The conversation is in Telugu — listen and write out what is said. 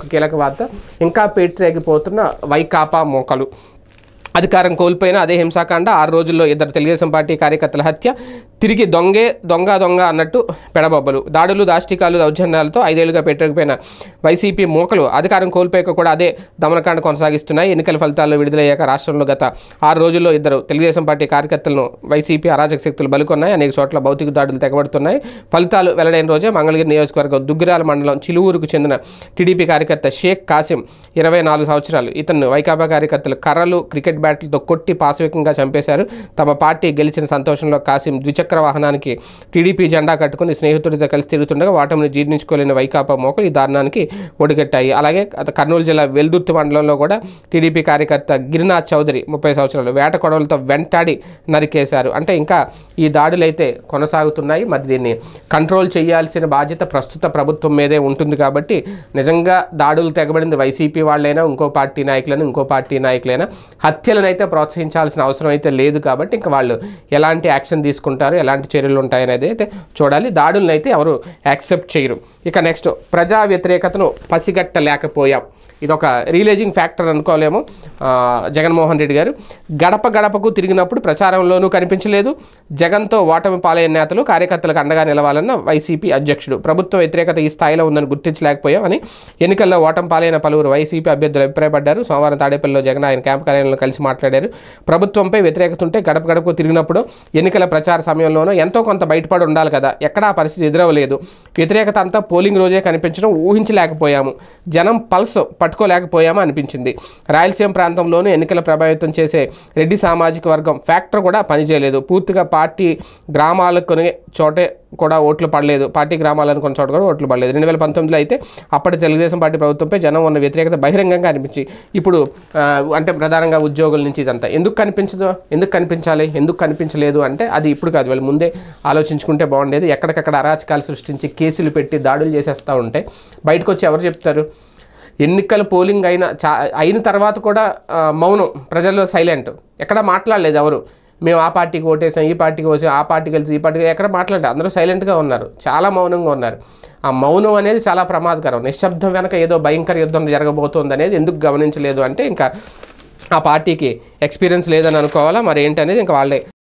మరొక కీలక వార్త. ఇంకా పేటరేగిపోతున్న వైకాపా మోకలు. అధికారం కోల్పోయిన అదే హింసాకాండ, 6 రోజుల్లో 2 తెలుగుదేశం పార్టీ కార్యకర్తల హత్య, తిరిగి దొంగ అన్నట్టు పెడబొబ్బలు, దాడులు దాష్టికాలు దౌర్జన్యాలతో 5 ఏళ్లుగా పెట్టకపోయిన వైసీపీ మోకలు అధికారం కోల్పోయాక కూడా అదే దమనకాండ కొనసాగిస్తున్నాయి. ఎన్నికల ఫలితాల్లో విడుదలయ్యాక రాష్ట్రంలో గత 6 రోజుల్లో 2 తెలుగుదేశం పార్టీ కార్యకర్తలను వైసీపీ అరాజక శక్తులు బలుకొన్నాయి. అనేక చోట్ల భౌతిక దాడులు తెగబడుతున్నాయి. ఫలితాలు వెల్లడైన రోజే మంగళగిరి నియోజకవర్గం దుగ్గిరాల మండలం చిలువూరుకు చెందిన టీడీపీ కార్యకర్త షేక్ కాసిం 24 సంవత్సరాలు. ఇతను వైకాపా కార్యకర్తలు కర్రలు క్రికెట్ బ్యాట్లతో కొట్టి పాశవికంగా చంపేశారు. తమ పార్టీ గెలిచిన సంతోషంలో కాసిం ద్విచక్ర వాహనానికి టీడీపీ జెండా కట్టుకుని స్నేహితుడితో కలిసి తిరుగుతుండగా వాటమిని జీర్ణించుకోలేని వైకాపా మోకలు ఈ దారుణానికి ఒడిగట్టాయి. అలాగే కర్నూలు జిల్లా వెల్దుర్తి మండలంలో కూడా టీడీపీ కార్యకర్త గిరినాథ్ చౌదరి 30 సంవత్సరాలు వేట కొడవలతో వెంటాడి నరికేశారు. అంటే ఇంకా ఈ దాడులు అయితే కొనసాగుతున్నాయి. మరి దీన్ని కంట్రోల్ చేయాల్సిన బాధ్యత ప్రస్తుత ప్రభుత్వం మీదే ఉంటుంది. కాబట్టి నిజంగా దాడులు తెగబడింది వైసీపీ వాళ్ళైనా ఇంకో పార్టీ నాయకులైనా హత్యలను అయితే ప్రోత్సహించాల్సిన అవసరం అయితే లేదు. కాబట్టి ఇంకా వాళ్ళు ఎలాంటి యాక్షన్ తీసుకుంటారు, ఎలాంటి చర్యలు ఉంటాయనేది అయితే చూడాలి. దాడులను అయితే ఎవరు యాక్సెప్ట్ చేయరు. ఇక నెక్స్ట్, ప్రజా వ్యతిరేకతను పసిగట్టలేకపోయాం. ఇదొక రియలైజింగ్ ఫ్యాక్టర్ అనుకోలేము. జగన్మోహన్ రెడ్డి గారు గడప గడపకు తిరిగినప్పుడు ప్రచారంలోనూ కనిపించలేదు. జగన్తో ఓటమి పాలైన నేతలు కార్యకర్తలకు అండగా నిలవాలన్న వైసీపీ అధ్యక్షుడు. ప్రభుత్వ వ్యతిరేకత ఈ స్థాయిలో ఉందని గుర్తించలేకపోయామని ఎన్నికల్లో ఓటమి పాలైన పలువురు వైసీపీ అభ్యర్థులు అభిప్రాయపడ్డారు. సోమవారం తాడేపల్లిలో జగన్ ఆయన క్యాంపు కార్యాలయంలో కలిసి మాట్లాడారు. ప్రభుత్వంపై వ్యతిరేకత ఉంటే గడప గడపకు తిరిగినప్పుడు ఎన్నికల ప్రచార సమయంలోనూ ఎంతో కొంత బయటపడి ఉండాలి కదా. ఎక్కడా పరిస్థితి ఎదురవలేదు. వ్యతిరేకత అంతా పోలింగ్ రోజే కనిపించడం ఊహించలేకపోయాము. జనం పల్స్ పట్టుకోలేకపోయామా అనిపించింది. రాయలసీమ ప్రాంతంలోనూ ఎన్నికల ప్రభావితం చేసే రెడ్డి సామాజిక వర్గం ఫ్యాక్టర్ కూడా పనిచేయలేదు. పూర్తిగా పార్టీ గ్రామాలకు చోటే కూడా ఓట్లు పడలేదు. పార్టీ గ్రామాలు అనుకున్న చోట కూడా ఓట్లు పడలేదు. 2019లో అయితే అప్పటి తెలుగుదేశం పార్టీ ప్రభుత్వంపై జనం ఉన్న వ్యతిరేకత బహిరంగంగా అనిపించి ఇప్పుడు అంటే ప్రధానంగా ఉద్యోగుల నుంచి ఇదంతా ఎందుకు కనిపించదు, ఎందుకు కనిపించాలి, ఎందుకు కనిపించలేదు అంటే అది ఇప్పుడు కాదు, వాళ్ళు ముందే ఆలోచించుకుంటే బాగుండేది. ఎక్కడికక్కడ అరాచకాలు సృష్టించి కేసులు పెట్టి దాడులు చేసేస్తూ ఉంటే బయటకు వచ్చి ఎవరు చెప్తారు? ఎన్నికల పోలింగ్ అయిన తర్వాత కూడా మౌనం, ప్రజల్లో సైలెంట్, ఎక్కడ మాట్లాడలేదు ఎవరు. మేము ఆ పార్టీకి ఓటేసాం, ఈ పార్టీకి వచ్చాం, ఆ పార్టీకి వెళ్తే ఈ పార్టీకి, ఎక్కడ మాట్లాడారు? అందరూ సైలెంట్గా ఉన్నారు, చాలా మౌనంగా ఉన్నారు. ఆ మౌనం అనేది చాలా ప్రమాదకరం. నిశ్శబ్దం వెనక ఏదో భయంకర యుద్ధం జరగబోతోంది అనేది ఎందుకు గమనించలేదు అంటే ఇంకా ఆ పార్టీకి ఎక్స్పీరియన్స్ లేదని అనుకోవాలా, మరి ఏంటనేది ఇంకా వాళ్ళే